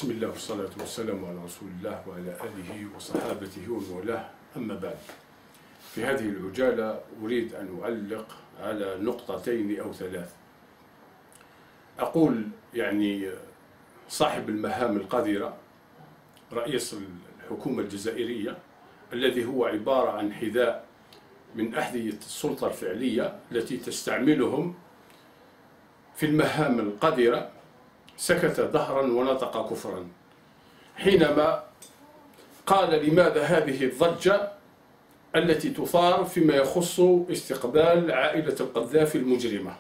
بسم الله والصلاة والسلام على رسول الله وعلى آله وصحابته ومن والاه، أما بعد. في هذه العجالة أريد أن أعلق على نقطتين أو ثلاث. أقول صاحب المهام القذرة رئيس الحكومة الجزائرية الذي هو عبارة عن حذاء من أحذية السلطة الفعلية التي تستعملهم في المهام القذرة، سكت دهرا ونطق كفرا حينما قال لماذا هذه الضجة التي تثار فيما يخص استقبال عائلة القذافي المجرمة.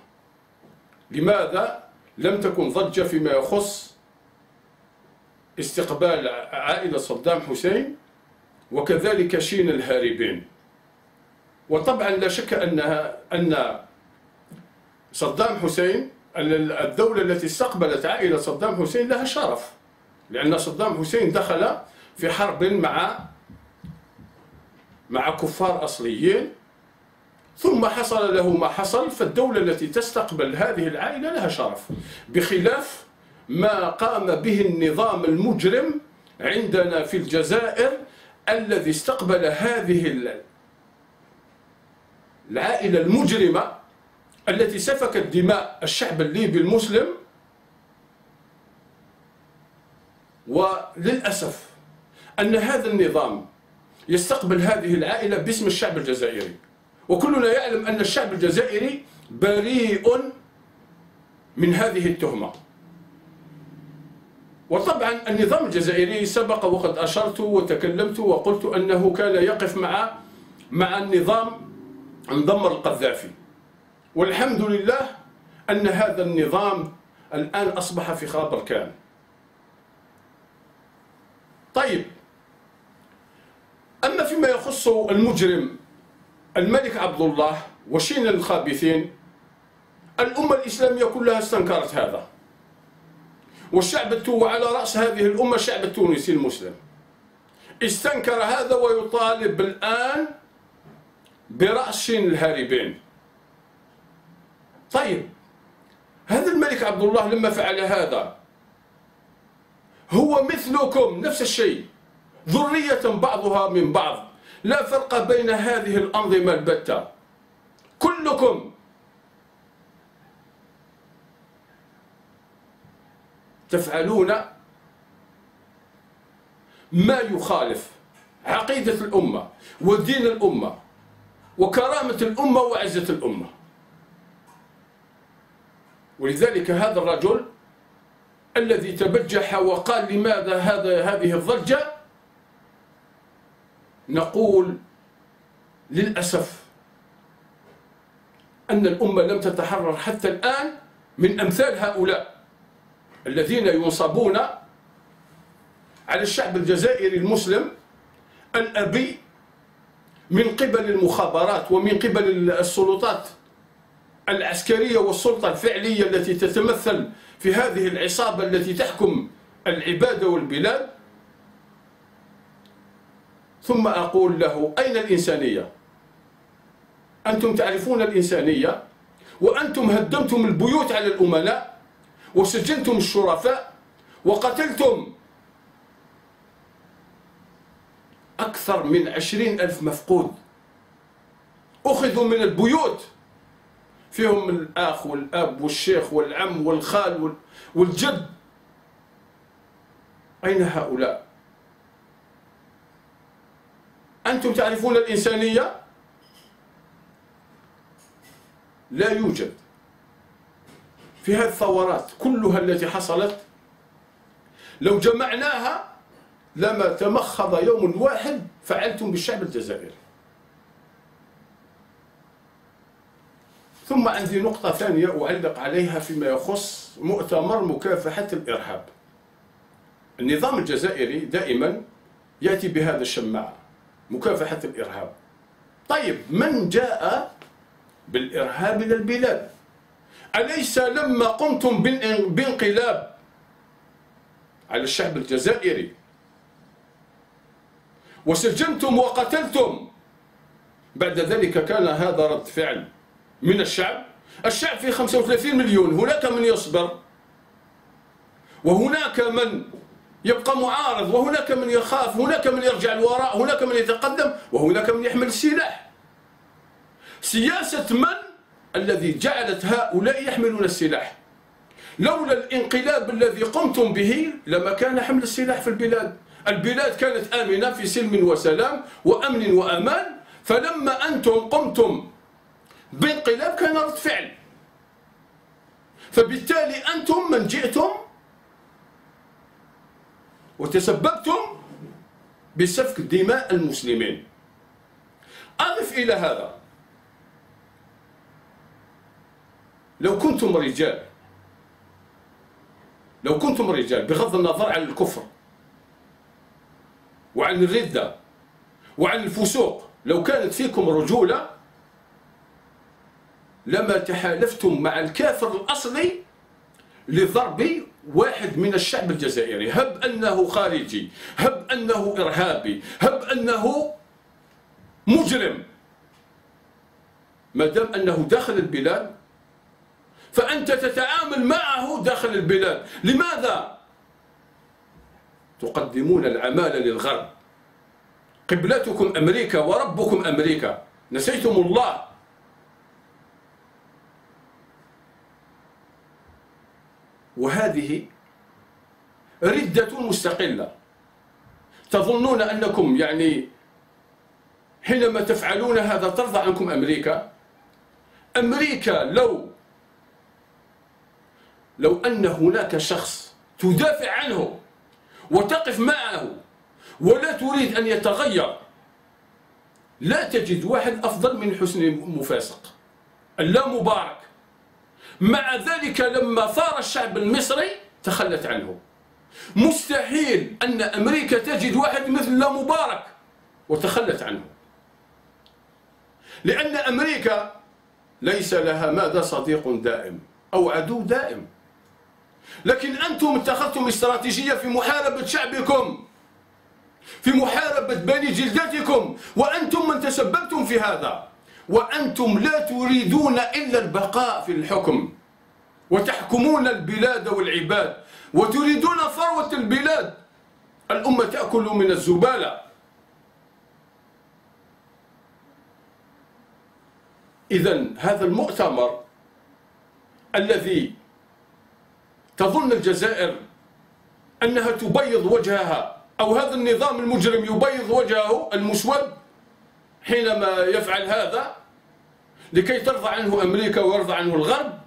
لماذا لم تكن ضجة فيما يخص استقبال عائلة صدام حسين وكذلك شين الهاربين؟ وطبعا لا شك أن صدام حسين، الدولة التي استقبلت عائلة صدام حسين لها شرف، لأن صدام حسين دخل في حرب مع كفار أصليين، ثم حصل له ما حصل، فالدولة التي تستقبل هذه العائلة لها شرف، بخلاف ما قام به النظام المجرم عندنا في الجزائر الذي استقبل هذه العائلة المجرمة التي سفكت دماء الشعب الليبي المسلم. وللأسف أن هذا النظام يستقبل هذه العائلة باسم الشعب الجزائري، وكلنا يعلم أن الشعب الجزائري بريء من هذه التهمة. وطبعا النظام الجزائري سبق وقد أشرت وتكلمت وقلت أنه كان يقف مع النظام مدمر القذافي، والحمد لله أن هذا النظام الآن أصبح في خراب بركان. طيب، أما فيما يخص المجرم الملك عبد الله وشين الخابثين، الأمة الإسلامية كلها استنكرت هذا، والشعب وعلى رأس هذه الأمة الشعب التونسي المسلم استنكر هذا ويطالب الآن برأس شين الهاربين. طيب، هذا الملك عبد الله لما فعل هذا هو مثلكم نفس الشيء، ذرية بعضها من بعض، لا فرق بين هذه الأنظمة البتة، كلكم تفعلون ما يخالف عقيدة الأمة ودين الأمة وكرامة الأمة وعزة الأمة. ولذلك هذا الرجل الذي تبجح وقال لماذا هذه الضجة، نقول للأسف أن الأمة لم تتحرر حتى الآن من أمثال هؤلاء الذين ينصبون على الشعب الجزائري المسلم الأبي من قبل المخابرات ومن قبل السلطات العسكرية والسلطة الفعلية التي تتمثل في هذه العصابة التي تحكم العباد والبلاد. ثم أقول له: أين الإنسانية؟ أنتم تعرفون الإنسانية، وأنتم هدمتم البيوت على الأمناء وسجنتم الشرفاء وقتلتم أكثر من 20,000 مفقود أخذوا من البيوت، فيهم الأخ والأب والشيخ والعم والخال والجد. أين هؤلاء؟ أنتم تعرفون الإنسانية؟ لا يوجد. في هذه الثورات كلها التي حصلت لو جمعناها لما تمخض يوم واحد فعلتم بالشعب الجزائري. ثم عندي نقطة ثانية أعلق عليها فيما يخص مؤتمر مكافحة الإرهاب. النظام الجزائري دائما يأتي بهذا الشماعة، مكافحة الإرهاب. طيب، من جاء بالإرهاب إلى البلاد؟ أليس لما قمتم بانقلاب على الشعب الجزائري وسجنتم وقتلتم، بعد ذلك كان هذا رد فعل من الشعب؟ الشعب فيه 35 مليون، هناك من يصبر وهناك من يبقى معارض، وهناك من يخاف، هناك من يرجع الوراء، هناك من يتقدم، وهناك من يحمل السلاح. سياسة من الذي جعلت هؤلاء يحملون السلاح؟ لولا الانقلاب الذي قمتم به لما كان حمل السلاح في البلاد. البلاد كانت آمنة في سلم وسلام وأمن وأمان، فلما أنتم قمتم بانقلاب كان رد فعل، فبالتالي أنتم من جئتم وتسببتم بسفك دماء المسلمين. أضف إلى هذا، لو كنتم رجال بغض النظر عن الكفر وعن الردة وعن الفسوق، لو كانت فيكم رجولة لما تحالفتم مع الكافر الأصلي لضرب واحد من الشعب الجزائري، هب أنه خارجي، هب أنه إرهابي، هب أنه مجرم، ما دام أنه داخل البلاد فأنت تتعامل معه داخل البلاد. لماذا تقدمون العمالة للغرب؟ قبلتكم أمريكا وربكم أمريكا، نسيتم الله. وهذه ردة مستقلة. تظنون أنكم يعني حينما تفعلون هذا ترضى عنكم أمريكا؟ أمريكا لو أن هناك شخص تدافع عنه وتقف معه ولا تريد أن يتغير، لا تجد واحد أفضل من حسني مفاسق اللا مبارك. مع ذلك لما ثار الشعب المصري تخلت عنه. مستحيل أن أمريكا تجد واحد مثل لا مبارك وتخلت عنه، لأن أمريكا ليس لها ماذا صديق دائم أو عدو دائم. لكن أنتم اتخذتم استراتيجية في محاربة شعبكم، في محاربة بني جلدتكم، وأنتم من تسببتم في هذا. وأنتم لا تريدون إلا البقاء في الحكم، وتحكمون البلاد والعباد، وتريدون ثروة البلاد. الأمة تأكل من الزبالة. إذن هذا المؤتمر الذي تظن الجزائر أنها تبيض وجهها، أو هذا النظام المجرم يبيض وجهه المسود حينما يفعل هذا لكي ترضى عنه أمريكا ويرضى عنه الغرب،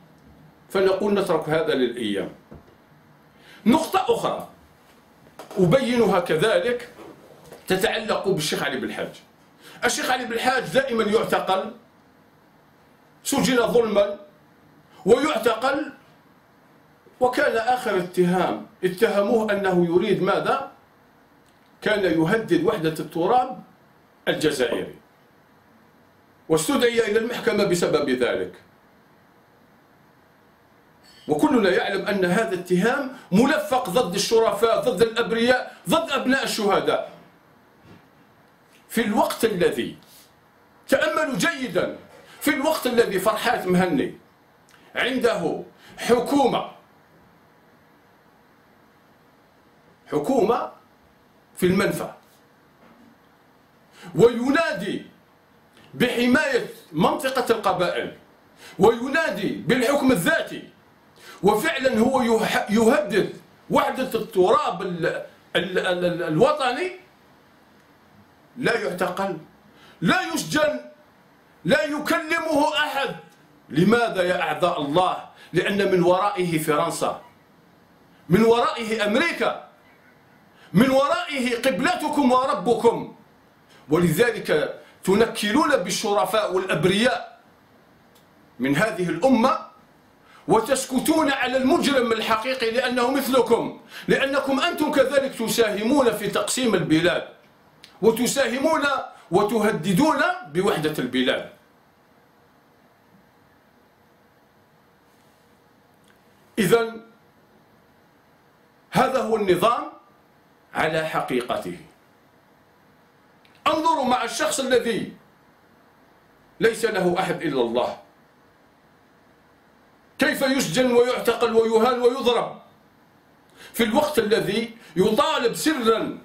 فنقول نترك هذا للأيام. نقطة أخرى أبينها كذلك تتعلق بالشيخ علي بالحاج. الشيخ علي بالحاج دائما يعتقل، سجن ظلما ويعتقل، وكان آخر اتهموه أنه يريد ماذا؟ كان يهدد وحدة التراب الجزائري، واستدعي إلى المحكمة بسبب ذلك. وكلنا يعلم أن هذا اتهام ملفق ضد الشرفاء، ضد الأبرياء، ضد أبناء الشهداء. في الوقت الذي، تأملوا جيدا، في الوقت الذي فرحات مهني عنده حكومة في المنفى، وينادي بحماية منطقة القبائل، وينادي بالحكم الذاتي، وفعلا هو يهدد وحدة التراب الوطني، لا يعتقل، لا يسجن، لا يكلمه أحد. لماذا يا أعداء الله؟ لأن من ورائه فرنسا، من ورائه أمريكا، من ورائه قبلتكم وربكم. ولذلك تنكلون بالشرفاء والأبرياء من هذه الأمة، وتسكتون على المجرم الحقيقي لأنه مثلكم، لأنكم أنتم كذلك تساهمون في تقسيم البلاد، وتساهمون وتهددون بوحدة البلاد. إذن هذا هو النظام على حقيقته. انظروا مع الشخص الذي ليس له أحد إلا الله، كيف يسجن ويعتقل ويهان ويضرب. في الوقت الذي يطالب سرا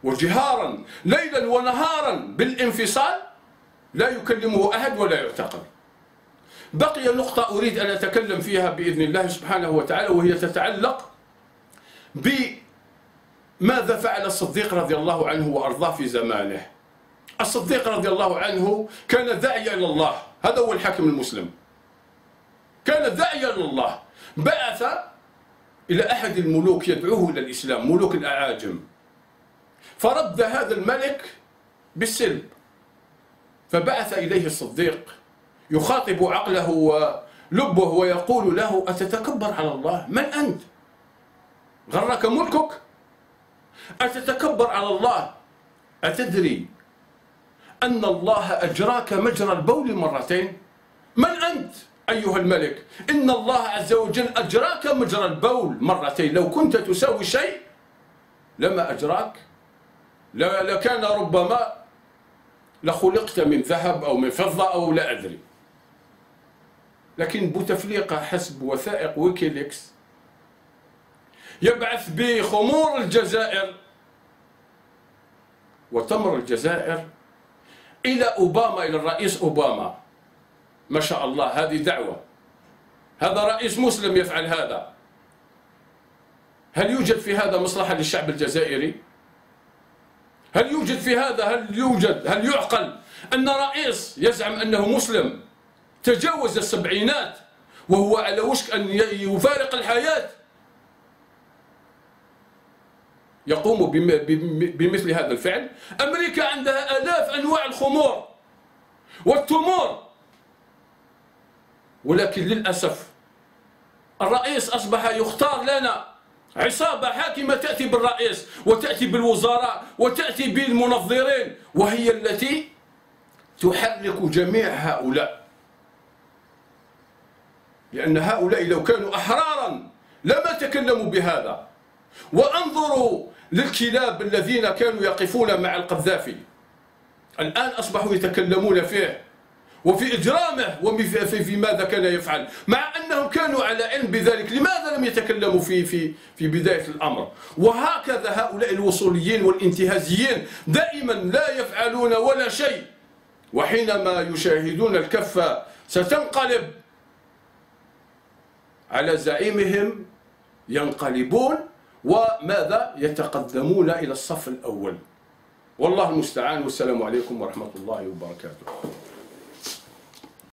وجهارا ليلا ونهارا بالانفصال لا يكلمه أحد ولا يعتقل. بقي نقطة أريد أن أتكلم فيها بإذن الله سبحانه وتعالى، وهي تتعلق بماذا فعل الصديق رضي الله عنه وأرضاه في زمانه. الصديق رضي الله عنه كان داعيا إلى الله، هذا هو الحاكم المسلم، كان داعيا إلى الله. بعث إلى أحد الملوك يدعوه إلى الإسلام، ملوك الأعاجم، فرد هذا الملك بالسلب. فبعث إليه الصديق يخاطب عقله ولبه ويقول له: أتتكبر على الله؟ من أنت؟ غرك ملكك؟ أتتكبر على الله؟ أتدري أن الله أجراك مجرى البول مرتين؟ من أنت أيها الملك؟ إن الله عز وجل أجراك مجرى البول مرتين، لو كنت تساوي شيء لما أجراك، لكان ربما لخلقت من ذهب أو من فضة أو لا أدري. لكن بوتفليقة حسب وثائق ويكيليكس يبعث بخمور الجزائر وتمر الجزائر إلى أوباما، إلى الرئيس أوباما. ما شاء الله، هذه دعوة، هذا رئيس مسلم يفعل هذا. هل يوجد في هذا مصلحة للشعب الجزائري؟ هل يوجد في هذا، هل يعقل أن رئيس يزعم أنه مسلم تجاوز السبعينات وهو على وشك أن يفارق الحياة يقوم بمثل هذا الفعل؟ أمريكا عندها آلاف أنواع الخمور والتمور، ولكن للأسف الرئيس أصبح يختار لنا عصابة حاكمة تأتي بالرئيس وتأتي بالوزراء وتأتي بالمنظرين، وهي التي تحرك جميع هؤلاء. لأن هؤلاء لو كانوا أحرارا لما تكلموا بهذا. وانظروا للكلاب الذين كانوا يقفون مع القذافي، الآن أصبحوا يتكلمون فيه وفي إجرامه وفي ماذا كان يفعل، مع أنهم كانوا على علم بذلك. لماذا لم يتكلموا في بداية الأمر؟ وهكذا هؤلاء الوصوليين والانتهازيين دائما لا يفعلون ولا شيء، وحينما يشاهدون الكفة ستنقلب على زعيمهم ينقلبون، وماذا؟ يتقدمون إلى الصف الأول. والله المستعان، والسلام عليكم ورحمة الله وبركاته.